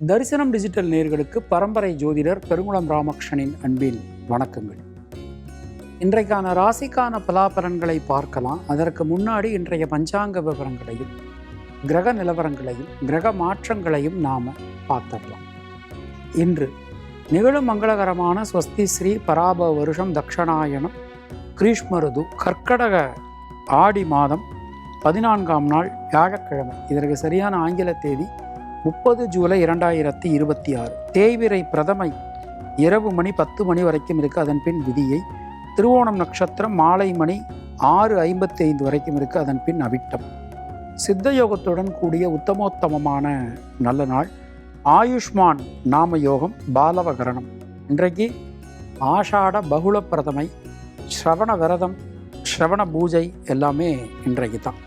தரிசனம் டிஜிட்டல் நேயர்களுக்கு பரம்பரை ஜோதிடர் பெருங்குளம் ராமகிருஷ்ணனின் அன்பின் வணக்கங்கள். இன்றைக்கான ராசிக்கான பலாபலன்களை பார்க்கலாம். அதற்கு முன்னாடி இன்றைய பஞ்சாங்க விவரங்களையும் கிரக நிலவரங்களையும் கிரக மாற்றங்களையும் நாம் பார்த்துடலாம். இன்று நிகழும் மங்களகரமான ஸ்வஸ்தி ஸ்ரீ பராப வருஷம் தக்ஷணாயனம் கிரீஷ்மருது கர்க்கடக ஆடி மாதம் 14ஆம் நாள் வியாழக்கிழமை. இதற்கு சரியான ஆங்கில தேதி 30 ஜூலை 2026. தேய்பிறை பிரதமை இரவு மணி 10 மணி வரைக்கும் இருக்குது. அதன் பின் விதியை. திருவோணம் நட்சத்திரம் மாலை மணி 6:55 வரைக்கும் இருக்குது. அதன் பின் அவிட்டம். சித்த யோகத்துடன் கூடிய உத்தமோத்தமமான நல்ல நாள். ஆயுஷ்மான் நாம யோகம் பாலவகரணம். இன்றைக்கு ஆஷாட பகுள பிரதமை, ஸ்ரவண விரதம், ஸ்ரவண பூஜை எல்லாமே இன்றைக்கு தான்.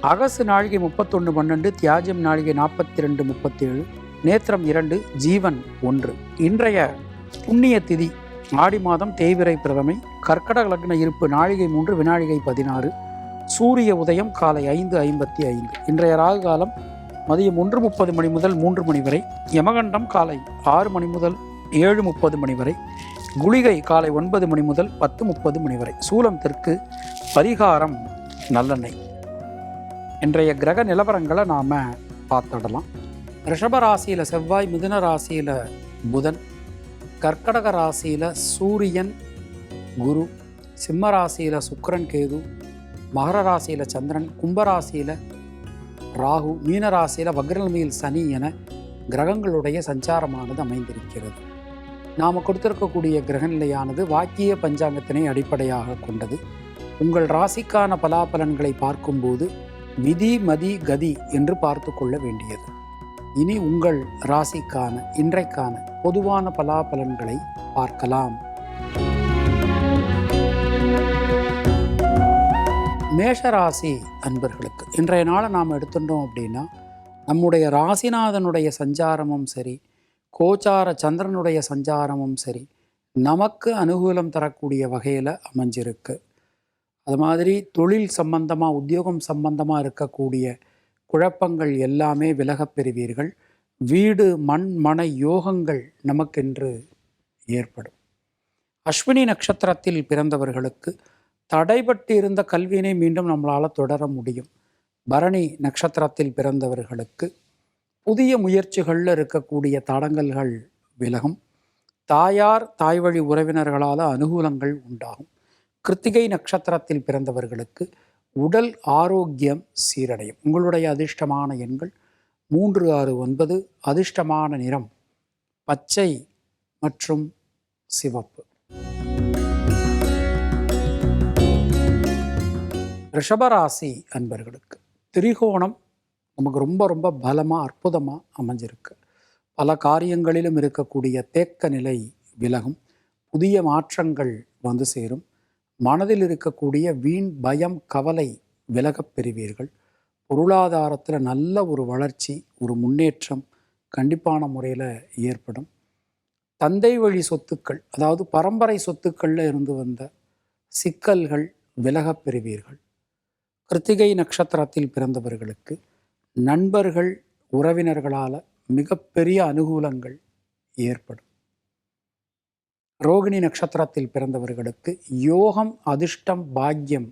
அகசு நாழிகை 31:12, தியாஜம் நாழிகை 42:37, நேத்திரம் 2, ஜீவன் 1. இன்றைய புண்ணிய திதி ஆடி மாதம் தேய்பிறை பிரதமை, கர்க்கடக லக்ன இருப்பு நாழிகை 3, வினாழிகை 16, சூரிய உதயம் காலை 5:55. இன்றைய ராகு காலம் மதியம் 1:30 மணி முதல் 3 மணி வரை, யமகண்டம் காலை 6 மணி முதல் 7:30 மணி வரை, குளிகை காலை 9 மணி முதல் 10:30 மணி வரை. சூலம் தெற்கு, பரிகாரம் நல்லெண்ணெய். இன்றைய கிரக நிலவரங்களை நாம் பார்த்துடலாம். ரிஷப ராசியில் செவ்வாய், மிதுன ராசியில் புதன், கர்க்கடக ராசியில் சூரியன் குரு, சிம்ம ராசியில் சுக்கிரன் கேது, மகர ராசியில் சந்திரன், கும்பராசியில் ராகு, மீன ராசியில் வக்ரநிலையில் சனி என கிரகங்களுடைய சஞ்சாரமானது அமைந்திருக்கிறது. நாம் கொடுத்திருக்கக்கூடிய கிரகநிலையானது வாக்கிய பஞ்சாங்கத்தினை அடிப்படையாக கொண்டது. உங்கள் ராசிக்கான பலாபலன்களை பார்க்கும்போது விதி மதி கதி என்று பார்த்து கொள்ள வேண்டியது. இனி உங்கள் ராசிக்கான இன்றைக்கான பொதுவான பலாபலன்களை பார்க்கலாம். மேஷராசி அன்பர்களுக்கு இன்றைய நாளை நாம் எடுத்துட்டோம் அப்படின்னா, நம்முடைய ராசிநாதனுடைய சஞ்சாரமும் சரி, கோச்சார சந்திரனுடைய சஞ்சாரமும் சரி, நமக்கு அனுகூலம் தரக்கூடிய வகையில் அமைஞ்சிருக்கு. அது மாதிரி தொழில் சம்பந்தமாக, உத்தியோகம் சம்பந்தமாக இருக்கக்கூடிய குழப்பங்கள் எல்லாமே விலகப் பெறுவீர்கள். வீடு மண் மனை யோகங்கள் நமக்கென்று ஏற்படும். அஸ்வினி நட்சத்திரத்தில் பிறந்தவர்களுக்கு தடைபட்டு இருந்த கல்வியினை மீண்டும் நம்மளால் தொடர முடியும். பரணி நட்சத்திரத்தில் பிறந்தவர்களுக்கு புதிய முயற்சிகளில் இருக்கக்கூடிய தடங்கல்கள் விலகும். தாயார் தாய் வழி உறவினர்களால் அனுகூலங்கள் உண்டாகும். கிருத்திகை நட்சத்திரத்தில் பிறந்தவர்களுக்கு உடல் ஆரோக்கியம் சீரடையும். உங்களுடைய அதிர்ஷ்டமான எண்கள் 3, 6, 9. அதிர்ஷ்டமான நிறம் பச்சை மற்றும் சிவப்பு. ரிஷபராசி அன்பர்களுக்கு திரிகோணம் நமக்கு ரொம்ப ரொம்ப பலமாக அற்புதமாக அமைஞ்சிருக்கு. பல காரியங்களிலும் இருக்கக்கூடிய தேக்க நிலை விலகும். புதிய மாற்றங்கள் வந்து சேரும். மனதில் இருக்கக்கூடிய வீண் பயம் கவலை விலகப் பெறுவீர்கள். பொருளாதாரத்தில் நல்ல ஒரு வளர்ச்சி, ஒரு முன்னேற்றம் கண்டிப்பான முறையில் ஏற்படும். தந்தை வழி சொத்துக்கள், அதாவது பரம்பரை சொத்துக்களில் இருந்து வந்த சிக்கல்கள் விலகப் பெறுவீர்கள். கிருத்திகை நட்சத்திரத்தில் பிறந்தவர்களுக்கு நண்பர்கள் உறவினர்களால் மிகப்பெரிய அனுகூலங்கள் ஏற்படும். ரோகிணி நட்சத்திரத்தில் பிறந்தவர்களுக்கு யோகம் அதிர்ஷ்டம் பாக்கியம்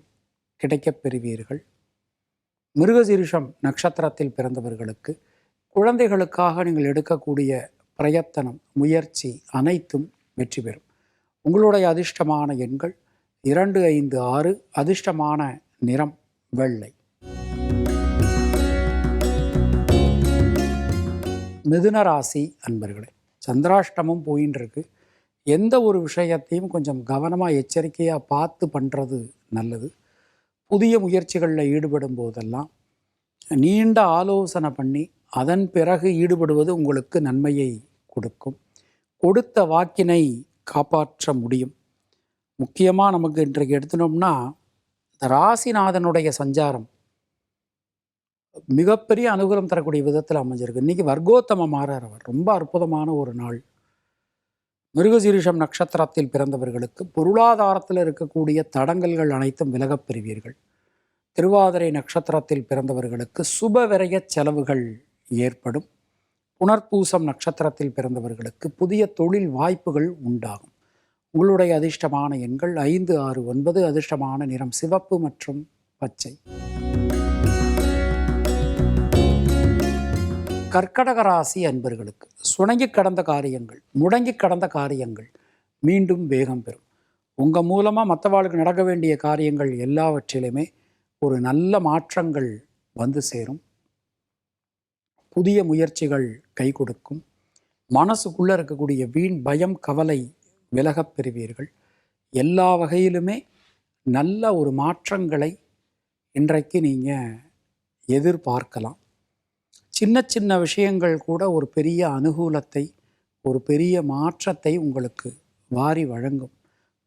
கிடைக்கப் பெறுவீர்கள். மிருகசீரிஷம் நட்சத்திரத்தில் பிறந்தவர்களுக்கு குழந்தைகளுக்காக நீங்கள் எடுக்கக்கூடிய பிரயத்தனம், முயற்சி அனைத்தும் வெற்றி பெறும். உங்களுடைய அதிர்ஷ்டமான எண்கள் 2, 5, 6. அதிர்ஷ்டமான நிறம் வெள்ளை. மிதுன ராசி அன்பர்களே, சந்திராஷ்டமம் போயின்னு இருக்கு. எந்த ஒரு விஷயத்தையும் கொஞ்சம் கவனமாக எச்சரிக்கையாக பார்த்து பண்ணுறது நல்லது. புதிய முயற்சிகளில் ஈடுபடும் போதெல்லாம் நீண்ட ஆலோசனை பண்ணி அதன் பிறகு ஈடுபடுவது உங்களுக்கு நன்மையை கொடுக்கும். கொடுத்த வாக்கினை காப்பாற்ற முடியும். முக்கியமாக நமக்கு இன்றைக்கு எடுத்துனோம்னா, ராசிநாதனுடைய சஞ்சாரம் மிகப்பெரிய அனுகூலம் தரக்கூடிய விதத்தில் அமைஞ்சிருக்கு. இன்றைக்கி வர்க்கோத்தம மாறவர் ரொம்ப அற்புதமான ஒரு நாள். மிருகசீரிஷம் நட்சத்திரத்தில் பிறந்தவர்களுக்கு பொருளாதாரத்தில் இருக்கக்கூடிய தடங்கல்கள் அனைத்தும் விலகப் பெறுவீர்கள். திருவாதிரை நட்சத்திரத்தில் பிறந்தவர்களுக்கு சுப விரய செலவுகள் ஏற்படும். புனர்பூசம் நட்சத்திரத்தில் பிறந்தவர்களுக்கு புதிய தொழில் வாய்ப்புகள் உண்டாகும். உங்களுடைய அதிர்ஷ்டமான எண்கள் 5, 6, 9. அதிர்ஷ்டமான நிறம் சிவப்பு மற்றும் பச்சை. கர்க்கடக ராசி அன்பர்களுக்கு சுணங்கி கடந்த காரியங்கள், முடங்கி கடந்த காரியங்கள் மீண்டும் வேகம் பெறும். உங்கள் மூலமாக மற்றவாளுக்கு நடக்க வேண்டிய காரியங்கள் எல்லாவற்றிலுமே ஒரு நல்ல மாற்றங்கள் வந்து சேரும். புதிய முயற்சிகள் கை கொடுக்கும். மனசுக்குள்ளே இருக்கக்கூடிய வீண் பயம் கவலை விலகப் பெறுவீர்கள். எல்லா வகையிலுமே நல்ல ஒரு மாற்றங்களை இன்றைக்கு நீங்கள் எதிர்பார்க்கலாம். சின்ன சின்ன விஷயங்கள் கூட ஒரு பெரிய அனுகூலத்தை, ஒரு பெரிய மாற்றத்தை உங்களுக்கு வாரி வழங்கும்.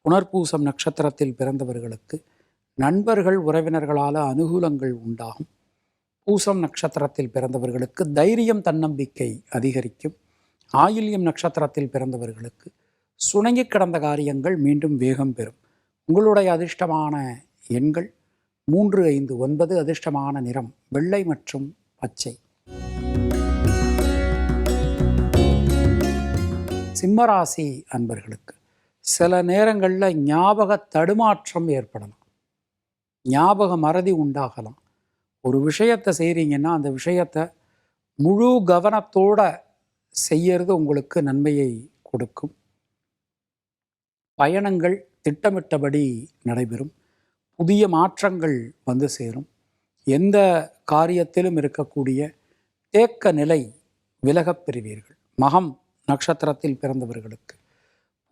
புனர்பூசம் நட்சத்திரத்தில் பிறந்தவர்களுக்கு நண்பர்கள் உறவினர்களால் அனுகூலங்கள் உண்டாகும். பூசம் நட்சத்திரத்தில் பிறந்தவர்களுக்கு தைரியம் தன்னம்பிக்கை அதிகரிக்கும். ஆயில்யம் நட்சத்திரத்தில் பிறந்தவர்களுக்கு சுணங்கி கிடந்த காரியங்கள் மீண்டும் வேகம் பெறும். உங்களுடைய அதிர்ஷ்டமான எண்கள் 3, 5, 9. அதிர்ஷ்டமான நிறம் வெள்ளை மற்றும் பச்சை. சிம்மராசி அன்பர்களுக்கு சில நேரங்களில் ஞாபக தடுமாற்றம் ஏற்படலாம். ஞாபக மறதி உண்டாகலாம். ஒரு விஷயத்தை செய்கிறீங்கன்னா அந்த விஷயத்தை முழு கவனத்தோடு செய்யறது உங்களுக்கு நன்மையை கொடுக்கும். பயணங்கள் திட்டமிட்டபடி நடைபெறும். புதிய மாற்றங்கள் வந்து சேரும். எந்த காரியத்திலும் இருக்கக்கூடிய தேக்க நிலை விலகப் பெறுவீர்கள். மகம் நட்சத்திரத்தில் பிறந்தவர்களுக்கு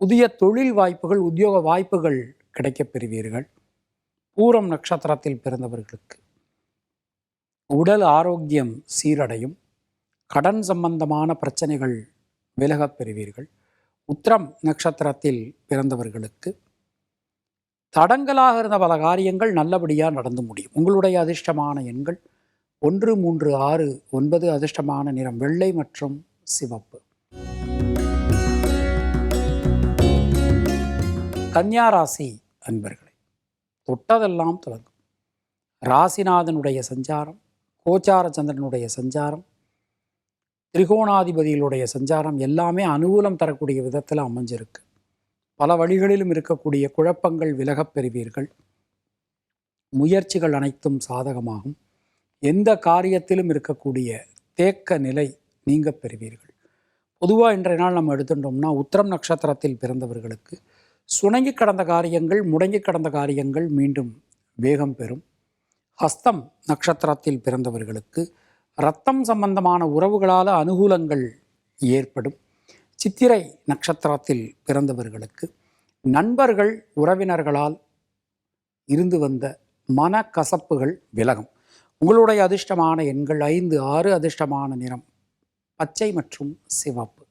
புதிய தொழில் வாய்ப்புகள், உத்தியோக வாய்ப்புகள் கிடைக்கப் பெறுவீர்கள். பூரம் நட்சத்திரத்தில் பிறந்தவர்களுக்கு உடல் ஆரோக்கியம் சீரடையும். கடன் சம்பந்தமான பிரச்சனைகள் விலகப் பெறுவீர்கள். உத்திரம் நட்சத்திரத்தில் பிறந்தவர்களுக்கு தடங்கலாக இருந்த பல காரியங்கள் நல்லபடியாக நடந்து முடியும். உங்களுடைய அதிர்ஷ்டமான எண்கள் 1, 3, 6, 9. அதிர்ஷ்டமான நிறம் வெள்ளை மற்றும் சிவப்பு. கன்னியா ராசி அன்பர்களே, தொட்டதெல்லாம் தொடங்கும். ராசிநாதனுடைய சஞ்சாரம், கோச்சார சந்திரனுடைய சஞ்சாரம், திரிகோணாதிபதிகளுடைய சஞ்சாரம் எல்லாமே அனுகூலம் தரக்கூடிய விதத்தில் அமைஞ்சிருக்கு. பல வழிகளிலும் இருக்கக்கூடிய குழப்பங்கள் விலகப் பெறுவீர்கள். முயற்சிகள் அனைத்தும் சாதகமாகும். எந்த காரியத்திலும் இருக்கக்கூடிய தேக்க நிலை நீங்க பெறுவீர்கள். பொதுவாக இன்றைய நாள் நம்ம எடுத்துட்டோம்னா உத்திரம் நட்சத்திரத்தில் பிறந்தவர்களுக்கு சுணங்கி கடந்த காரியங்கள், முடங்கி கடந்த காரியங்கள் மீண்டும் வேகம் பெறும். ஹஸ்தம் நட்சத்திரத்தில் பிறந்தவர்களுக்கு இரத்தம் சம்பந்தமான உறவுகளால் அனுகூலங்கள் ஏற்படும். சித்திரை நட்சத்திரத்தில் பிறந்தவர்களுக்கு நண்பர்கள் உறவினர்களால் இருந்து வந்த மனக்கசப்புகள் விலகும். உங்களுடைய அதிர்ஷ்டமான எண்கள் 5, 6. அதிர்ஷ்டமான நிறம் பச்சை மற்றும் சிவப்பு.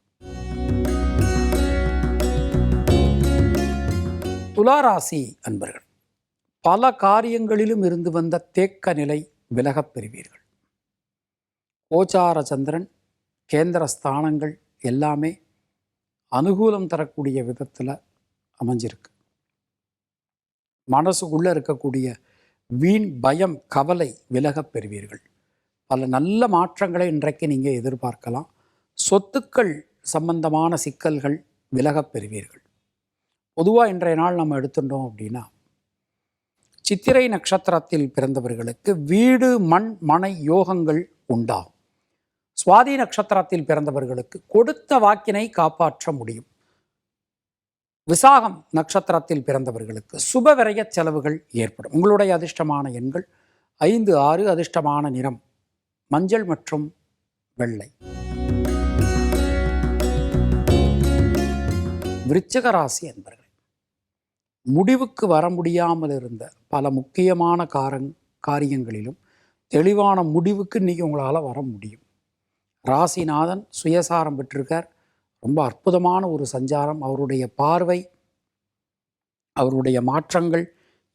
துளாராசி அன்பர்கள், பல காரியங்களிலும் இருந்து வந்த தேக்க நிலை விலகப் பெறுவீர்கள். கோச்சார சந்திரன், கேந்திர ஸ்தானங்கள் எல்லாமே அனுகூலம் தரக்கூடிய விதத்தில் அமைஞ்சிருக்கு. மனசுக்குள்ளே இருக்கக்கூடிய வீண் பயம் கவலை விலகப் பெறுவீர்கள். பல நல்ல மாற்றங்களை இன்றைக்கு நீங்கள் எதிர்பார்க்கலாம். சொத்துக்கள் சம்பந்தமான சிக்கல்கள் விலகப் பெறுவீர்கள். பொதுவாக இன்றைய நாள் நம்ம எடுத்துட்டோம் அப்படின்னா சித்திரை நட்சத்திரத்தில் பிறந்தவர்களுக்கு வீடு மண் மனை யோகங்கள் உண்டாகும். சுவாதி நட்சத்திரத்தில் பிறந்தவர்களுக்கு கொடுத்த வாக்கினை காப்பாற்ற முடியும். விசாகம் நட்சத்திரத்தில் பிறந்தவர்களுக்கு சுப விரய செலவுகள் ஏற்படும். உங்களுடைய அதிர்ஷ்டமான எண்கள் 5, 6. அதிர்ஷ்டமான நிறம் மஞ்சள் மற்றும் வெள்ளை. விருச்சிக ராசி என்பர்கள், முடிவுக்கு வர முடியாமல் இருந்த பல முக்கியமான காரியங்களிலும் தெளிவான முடிவுக்கு இன்றைக்கி உங்களால் வர முடியும். ராசிநாதன் சுயசாரம் பெற்றிருக்கார். ரொம்ப அற்புதமான ஒரு சஞ்சாரம். அவருடைய பார்வை, அவருடைய மாற்றங்கள்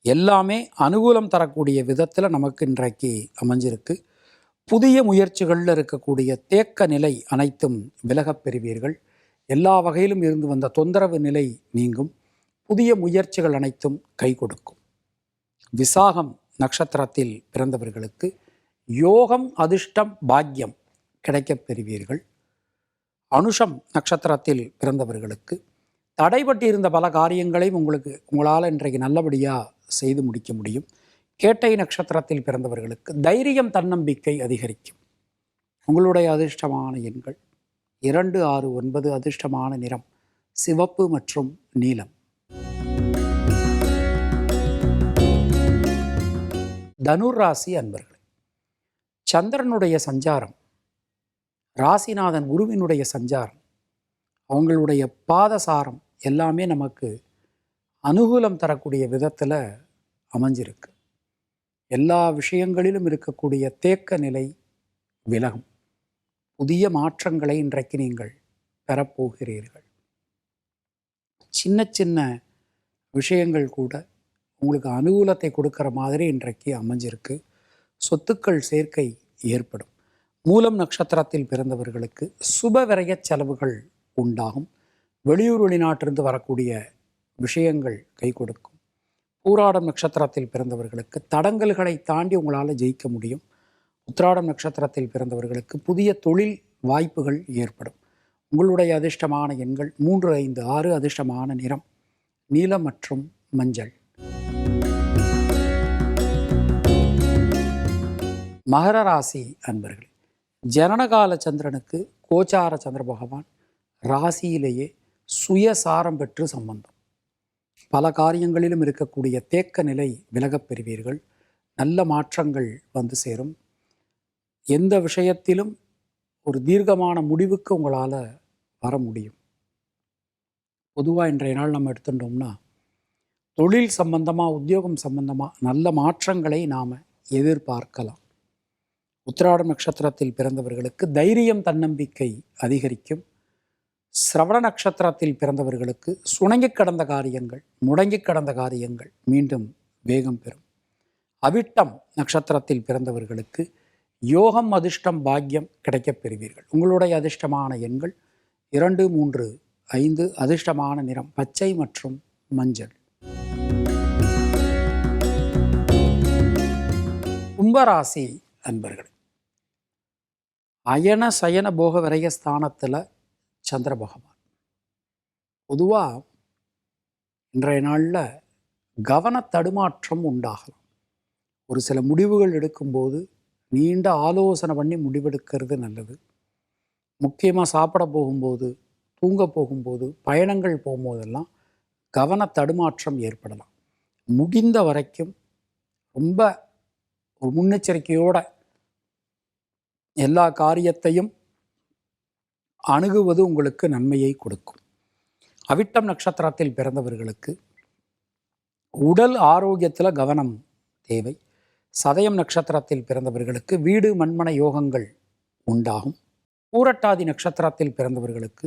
எல்லாமே அனுகூலம் தரக்கூடிய விதத்தில் நமக்கு இன்றைக்கு அமைஞ்சிருக்கு. புதிய முயற்சிகளில் இருக்கக்கூடிய தேக்க நிலை அனைத்தும் விலகப் பெறுவீர்கள். எல்லா வகையிலும் இருந்து வந்த தொந்தரவு நிலை நீங்கும். புதிய முயற்சிகள் அனைத்தும் கை கொடுக்கும். விசாகம் நட்சத்திரத்தில் பிறந்தவர்களுக்கு யோகம் அதிர்ஷ்டம் பாக்கியம் கிடைக்கப் பெறுவீர்கள். அனுஷம் நட்சத்திரத்தில் பிறந்தவர்களுக்கு தடைபட்டிருந்த பல காரியங்களையும் உங்களால் இன்றைக்கு நல்லபடியாக செய்து முடிக்க முடியும். கேட்டை நட்சத்திரத்தில் பிறந்தவர்களுக்கு தைரியம் தன்னம்பிக்கை அதிகரிக்கும். உங்களுடைய அதிர்ஷ்டமான எண்கள் 2, 6, 9. அதிர்ஷ்டமான நிறம் சிவப்பு மற்றும் நீலம். தனுர் ராசி அன்பர்களே, சந்திரனுடைய சஞ்சாரம், ராசிநாதன் குருவினுடைய சஞ்சாரம், அவங்களுடைய பாதசாரம் எல்லாமே நமக்கு அனுகூலம் தரக்கூடிய விதத்தில் அமைஞ்சிருக்கு. எல்லா விஷயங்களிலும் இருக்கக்கூடிய தேக்க நிலை விலகும். புதிய மாற்றங்களை இன்றைக்கு நீங்கள் பெறப்போகிறீர்கள். சின்ன சின்ன விஷயங்கள் கூட உங்களுக்கு அனுகூலத்தை கொடுக்குற மாதிரி இன்றைக்கு அமைஞ்சிருக்கு. சொத்துக்கள் சேர்க்கை ஏற்படும். மூலம் நட்சத்திரத்தில் பிறந்தவர்களுக்கு சுப விரய செலவுகள் உண்டாகும். வெளியூர் வெளிநாட்டிலிருந்து வரக்கூடிய விஷயங்கள் கை கொடுக்கும். பூராடம் நட்சத்திரத்தில் பிறந்தவர்களுக்கு தடங்கல்களை தாண்டி உங்களால் ஜெயிக்க முடியும். உத்திராடம் நட்சத்திரத்தில் பிறந்தவர்களுக்கு புதிய தொழில் வாய்ப்புகள் ஏற்படும். உங்களுடைய அதிர்ஷ்டமான எண்கள் 3, 5, 6. அதிர்ஷ்டமான நிறம் நீலம் மற்றும் மஞ்சள். மகர ராசி அன்பர்களே, ஜனனகால சந்திரனுக்கு கோச்சார சந்திர பகவான் ராசியிலேயே சுயசாரம் பெற்று சம்பந்தம். பல காரியங்களிலும் இருக்கக்கூடிய தேக்க நிலை விலகப் பெறுவீர்கள். நல்ல மாற்றங்கள் வந்து சேரும். எந்த விஷயத்திலும் ஒரு தீர்க்கமான முடிவுக்கு உங்களால் வர முடியும். பொதுவாக இன்றைய நாள் நம்ம எடுத்துட்டோம்னா தொழில் சம்பந்தமாக, உத்தியோகம் சம்பந்தமாக நல்ல மாற்றங்களை நாம் எதிர்பார்க்கலாம். உத்திராடம் நட்சத்திரத்தில் பிறந்தவர்களுக்கு தைரியம் தன்னம்பிக்கை அதிகரிக்கும். சிரவண நட்சத்திரத்தில் பிறந்தவர்களுக்கு சுணங்கி கடந்த காரியங்கள், முடங்கி கடந்த காரியங்கள் மீண்டும் வேகம் பெறும். அவிட்டம் நட்சத்திரத்தில் பிறந்தவர்களுக்கு யோகம், அதிர்ஷ்டம், பாக்கியம் கிடைக்கப் பெறுவீர்கள். உங்களுடைய அதிர்ஷ்டமான எண்கள் 2, 3, 5. அதிர்ஷ்டமான நிறம் பச்சை மற்றும் மஞ்சள். கும்பராசி அன்பர்களே, அயன சயன போக விரய ஸ்தானத்தில் சந்திர பகவான். பொதுவாக இன்றைய நாளில் கவன தடுமாற்றம் உண்டாகலாம். ஒரு சில முடிவுகள் எடுக்கும்போது நீண்ட ஆலோசனை பண்ணி முடிவெடுக்கிறது நல்லது. முக்கியமாக சாப்பிட போகும்போது, தூங்க போகும்போது, பயணங்கள் போகும்போதெல்லாம் கவன தடுமாற்றம் ஏற்படலாம். முடிந்த வரைக்கும் ரொம்ப ஒரு முன்னெச்சரிக்கையோட எல்லா காரியத்தையும் அணுகுவது உங்களுக்கு நன்மையை கொடுக்கும். அவிட்டம் நட்சத்திரத்தில் பிறந்தவர்களுக்கு உடல் ஆரோக்கியத்தில் கவனம் தேவை. சதயம் நட்சத்திரத்தில் பிறந்தவர்களுக்கு வீடு மண்மனை யோகங்கள் உண்டாகும். பூரட்டாதி நட்சத்திரத்தில் பிறந்தவர்களுக்கு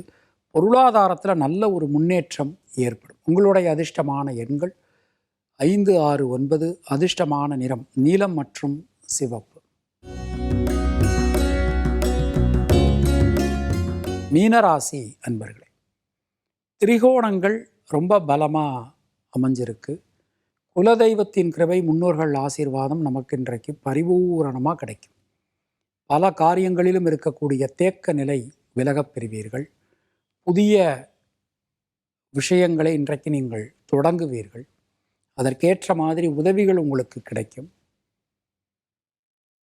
பொருளாதாரத்தில் நல்ல ஒரு முன்னேற்றம் ஏற்படும். உங்களுடைய அதிர்ஷ்டமான எண்கள் 5, 6, 9. அதிர்ஷ்டமான நிறம் நீலம் மற்றும் சிவப்பு. மீனராசி அன்பர்களே, திரிகோணங்கள் ரொம்ப பலமாக அமைஞ்சிருக்கு. குலதெய்வத்தின் கிருபை, முன்னோர்கள் ஆசீர்வாதம் நமக்கு இன்றைக்கு பரிபூரணமாக கிடைக்கும். பல காரியங்களிலும் இருக்கக்கூடிய தேக்க நிலை விலகப் பெறுவீர்கள். புதிய விஷயங்களை இன்றைக்கு நீங்கள் தொடங்குவீர்கள். அதற்கேற்ற மாதிரி உதவிகள் உங்களுக்கு கிடைக்கும்.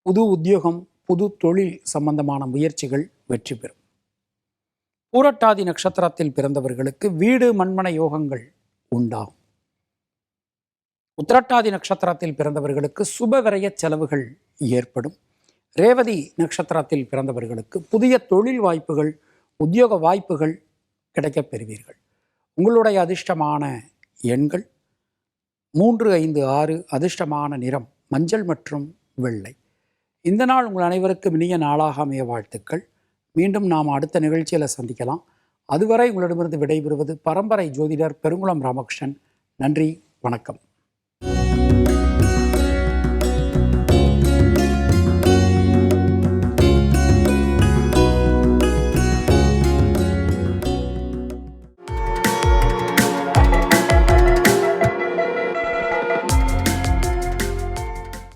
புது உத்தியோகம், புது தொழில் சம்பந்தமான முயற்சிகள் வெற்றி பெறும். பூரட்டாதி நட்சத்திரத்தில் பிறந்தவர்களுக்கு வீடு மண்மனை யோகங்கள் உண்டாகும். உத்திரட்டாதி நட்சத்திரத்தில் பிறந்தவர்களுக்கு சுப விரய செலவுகள் ஏற்படும். ரேவதி நட்சத்திரத்தில் பிறந்தவர்களுக்கு புதிய தொழில் வாய்ப்புகள், உத்தியோக வாய்ப்புகள் கிடைக்கப் பெறுவீர்கள். உங்களுடைய அதிர்ஷ்டமான எண்கள் 3, 5, 6. அதிர்ஷ்டமான நிறம் மஞ்சள் மற்றும் வெள்ளை. இந்த நாள் உங்கள் அனைவருக்கும் இனிய நாளாக அமைய வாழ்த்துக்கள். மீண்டும் நாம் அடுத்த நிகழ்ச்சியில் சந்திக்கலாம். அதுவரை உங்களிடமிருந்து விடைபெறுவது பரம்பரை ஜோதிடர் பெருங்குளம் ராமகிருஷ்ணன். நன்றி, வணக்கம்.